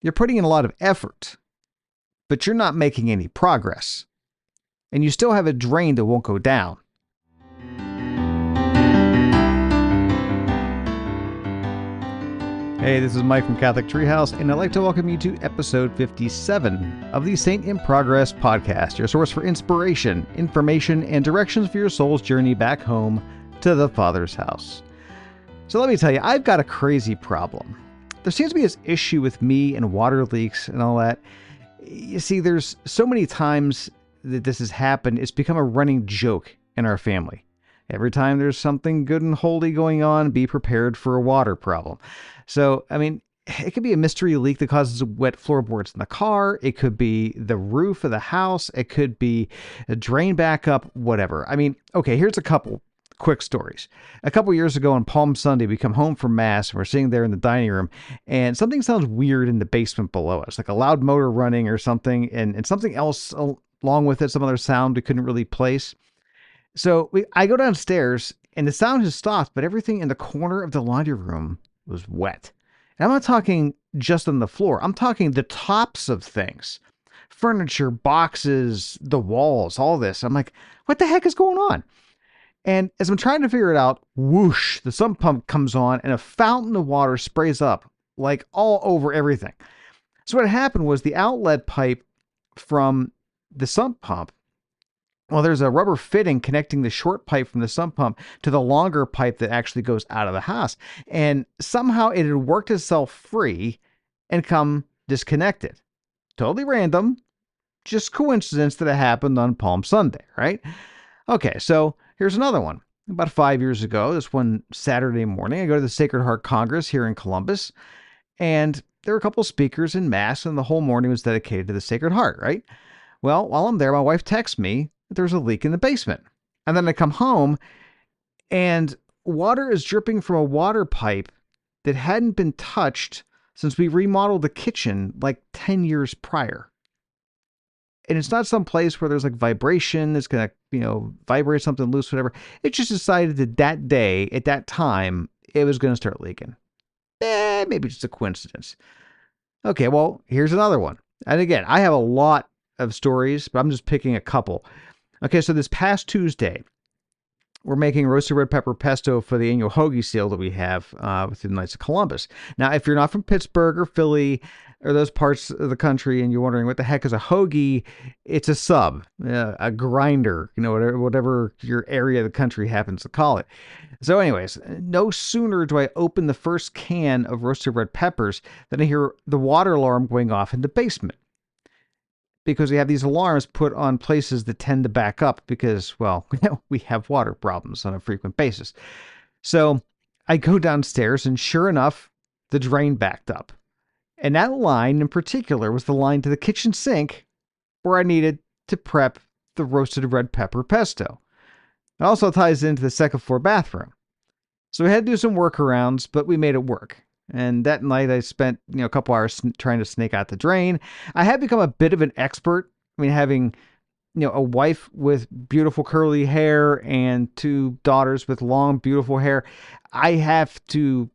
You're putting in a lot of effort, but you're not making any progress. And you still have a drain that won't go down. Hey, this is Mike from Catholic Treehouse, and I'd like to welcome you to episode 57 of the Saint in Progress podcast, your source for inspiration, information, and directions for your soul's journey back home to the Father's house. So let me tell you, I've got a crazy problem. There seems to be this issue with me and water leaks and all that. You see, there's so many times that this has happened, it's become a running joke in our family. Every time there's something good and holy going on, be prepared for a water problem. So, it could be a mystery leak that causes wet floorboards in the car. It could be the roof of the house. It could be a drain backup, whatever. Okay, here's a couple quick stories. A couple years ago on Palm Sunday, we come home from Mass and we're sitting there in the dining room and something sounds weird in the basement below us, like a loud motor running or something, and something else along with it, some other sound we couldn't really place. So I go downstairs and the sound has stopped, but everything in the corner of the laundry room was wet. And I'm not talking just on the floor. I'm talking the tops of things, furniture, boxes, the walls, all this. I'm like, what the heck is going on? And as I'm trying to figure it out, whoosh, the sump pump comes on and a fountain of water sprays up like all over everything. So what happened was the outlet pipe from the sump pump, well, there's a rubber fitting connecting the short pipe from the sump pump to the longer pipe that actually goes out of the house. And somehow it had worked itself free and come disconnected. Totally random, just coincidence that it happened on Palm Sunday, right? Okay, so here's another one. About 5 years ago, this one Saturday morning, I go to the Sacred Heart Congress here in Columbus, and there were a couple speakers in Mass, and the whole morning was dedicated to the Sacred Heart, right? Well, while I'm there, my wife texts me that there's a leak in the basement. And then I come home, and water is dripping from a water pipe that hadn't been touched since we remodeled the kitchen like 10 years prior. And it's not some place where there's like vibration that's going to, vibrate something loose, whatever. It just decided that day, at that time, it was going to start leaking. Maybe just a coincidence. Okay, well, here's another one. And again, I have a lot of stories, but I'm just picking a couple. Okay, so this past Tuesday, we're making roasted red pepper pesto for the annual hoagie sale that we have with the Knights of Columbus. Now, if you're not from Pittsburgh or Philly or those parts of the country and you're wondering what the heck is a hoagie, it's a sub, a grinder, whatever your area of the country happens to call it. So anyways, no sooner do I open the first can of roasted red peppers than I hear the water alarm going off in the basement. Because we have these alarms put on places that tend to back up because, well, we have water problems on a frequent basis. So I go downstairs and sure enough, the drain backed up. And that line in particular was the line to the kitchen sink where I needed to prep the roasted red pepper pesto. It also ties into the second floor bathroom. So we had to do some workarounds, but we made it work. And that night I spent, a couple hours trying to snake out the drain. I had become a bit of an expert. Having, a wife with beautiful curly hair and two daughters with long, beautiful hair, I have to,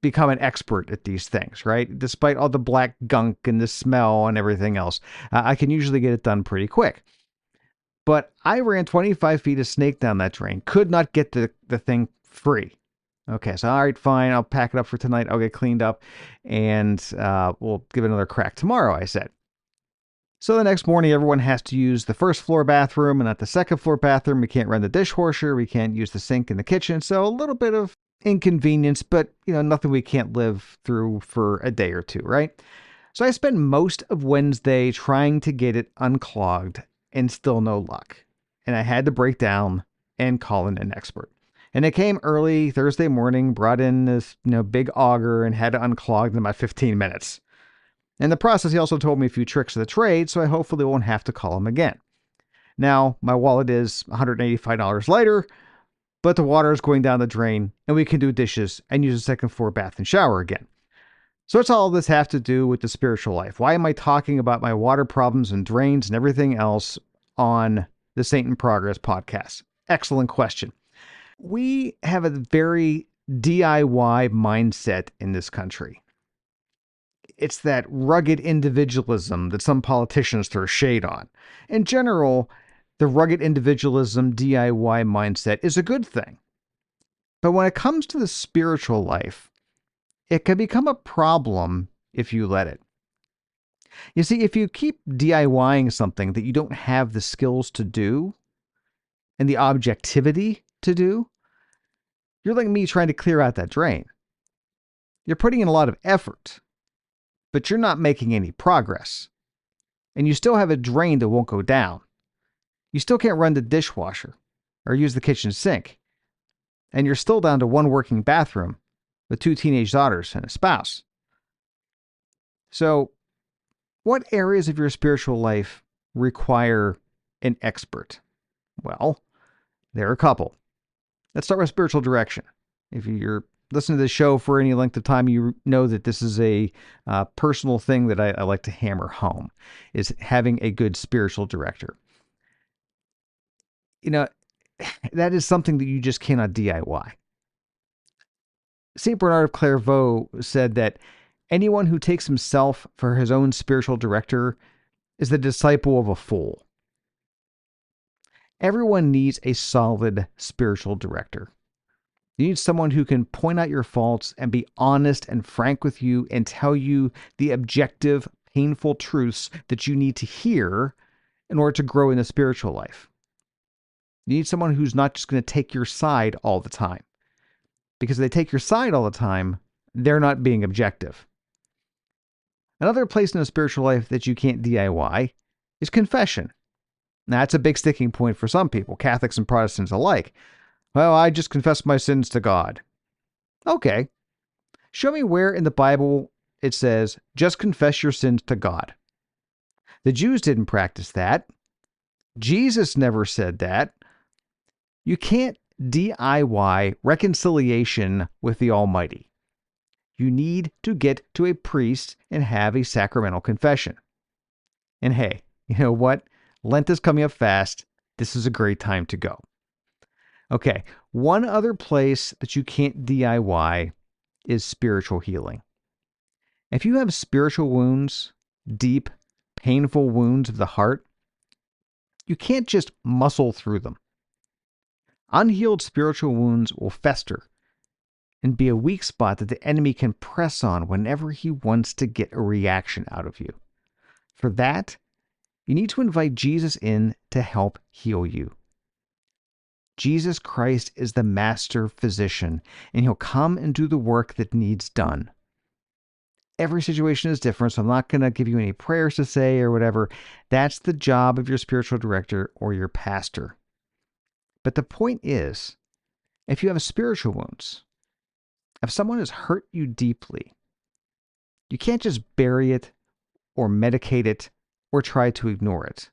become an expert at these things, right? Despite all the black gunk and the smell and everything else, I can usually get it done pretty quick. But I ran 25 feet of snake down that drain, could not get the thing free. Okay, so all right, fine. I'll pack it up for tonight. I'll get cleaned up, and we'll give it another crack tomorrow, I said. So the next morning, everyone has to use the first floor bathroom and not the second floor bathroom. We can't run the dishwasher. We can't use the sink in the kitchen. So a little bit of inconvenience, but nothing we can't live through for a day or two, right? So I spent most of Wednesday trying to get it unclogged and still no luck. And I had to break down and call in an expert. And it came early Thursday morning, brought in this, big auger and had to unclog in about 15 minutes. In the process, he also told me a few tricks of the trade, so I hopefully won't have to call him again. Now, my wallet is $185 later, but the water is going down the drain and we can do dishes and use the second floor bath and shower again. So what's all this have to do with the spiritual life? Why am I talking about my water problems and drains and everything else on the Saint in Progress podcast? Excellent question. We have a very DIY mindset in this country. It's that rugged individualism that some politicians throw shade on. In general, the rugged individualism DIY mindset is a good thing. But when it comes to the spiritual life, it can become a problem if you let it. You see, if you keep DIYing something that you don't have the skills to do and the objectivity to do, you're like me trying to clear out that drain. You're putting in a lot of effort, but you're not making any progress. And you still have a drain that won't go down. You still can't run the dishwasher or use the kitchen sink. And you're still down to one working bathroom with 2 teenage daughters and a spouse. So, what areas of your spiritual life require an expert? Well, there are a couple. Let's start with spiritual direction. If you're listening to this show for any length of time, you know that this is a personal thing that I like to hammer home, is having a good spiritual director. You know, that is something that you just cannot DIY. St. Bernard of Clairvaux said that anyone who takes himself for his own spiritual director is the disciple of a fool. Everyone needs a solid spiritual director. You need someone who can point out your faults and be honest and frank with you and tell you the objective, painful truths that you need to hear in order to grow in the spiritual life. You need someone who's not just going to take your side all the time. Because if they take your side all the time, they're not being objective. Another place in the spiritual life that you can't DIY is confession. Now, that's a big sticking point for some people, Catholics and Protestants alike. Well, I just confess my sins to God. Okay. Show me where in the Bible it says, just confess your sins to God. The Jews didn't practice that. Jesus never said that. You can't DIY reconciliation with the Almighty. You need to get to a priest and have a sacramental confession. And hey, you know what? Lent is coming up fast. This is a great time to go. Okay, one other place that you can't DIY is spiritual healing. If you have spiritual wounds, deep, painful wounds of the heart, you can't just muscle through them. Unhealed spiritual wounds will fester and be a weak spot that the enemy can press on whenever he wants to get a reaction out of you. For that, you need to invite Jesus in to help heal you. Jesus Christ is the master physician, and he'll come and do the work that needs done. Every situation is different, so I'm not going to give you any prayers to say or whatever. That's the job of your spiritual director or your pastor. But the point is, if you have spiritual wounds, if someone has hurt you deeply, you can't just bury it or medicate it or try to ignore it.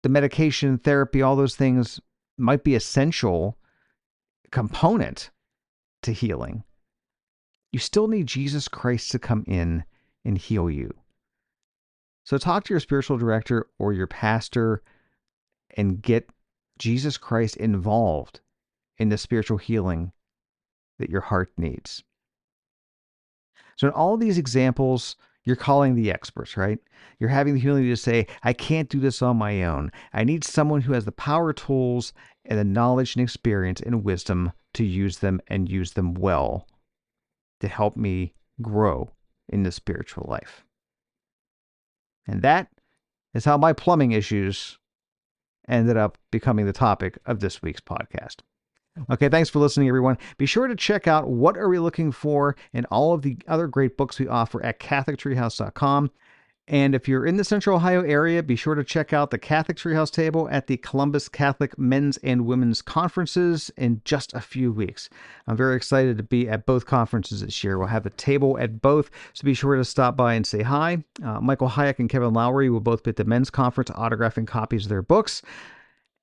The medication, therapy, all those things might be essential component to healing. You still need Jesus Christ to come in and heal you. So talk to your spiritual director or your pastor and get Jesus Christ involved in the spiritual healing that your heart needs. So in all these examples, you're calling the experts, right? You're having the humility to say, I can't do this on my own. I need someone who has the power tools and the knowledge and experience and wisdom to use them and use them well to help me grow in the spiritual life. And that is how my plumbing issues ended up becoming the topic of this week's podcast. Okay, thanks for listening, everyone. Be sure to check out What Are We Looking For and all of the other great books we offer at CatholicTreehouse.com. And if you're in the Central Ohio area, be sure to check out the Catholic Treehouse table at the Columbus Catholic Men's and Women's Conferences in just a few weeks. I'm very excited to be at both conferences this year. We'll have a table at both, so be sure to stop by and say hi. Michael Hayek and Kevin Lowry will both be at the men's conference autographing copies of their books.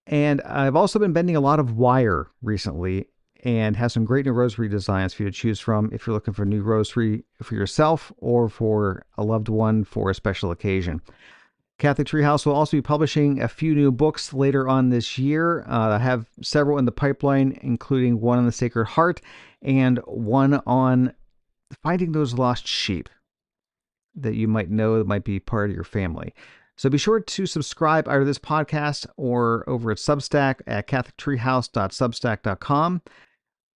And I've also been bending a lot of wire recently and have some great new rosary designs for you to choose from if you're looking for a new rosary for yourself or for a loved one for a special occasion. Catholic Treehouse will also be publishing a few new books later on this year. I have several in the pipeline, including one on the Sacred Heart and one on finding those lost sheep. that you might know that might be part of your family. So be sure to subscribe either this podcast or over at Substack at catholictreehouse.substack.com,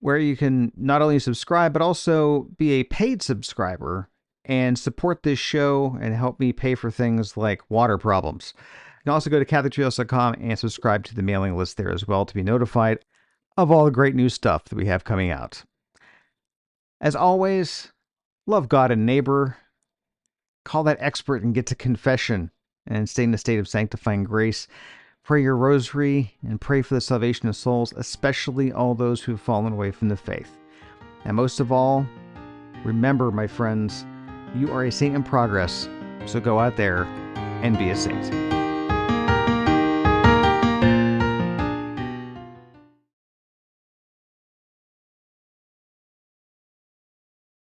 where you can not only subscribe, but also be a paid subscriber and support this show and help me pay for things like water problems. You can also go to catholictreehouse.com and subscribe to the mailing list there as well to be notified of all the great new stuff that we have coming out. As always, love God and neighbor, call that expert and get to confession and stay in a state of sanctifying grace. Pray your rosary and pray for the salvation of souls, especially all those who've fallen away from the faith. And most of all, remember, my friends, you are a saint in progress, so go out there and be a saint.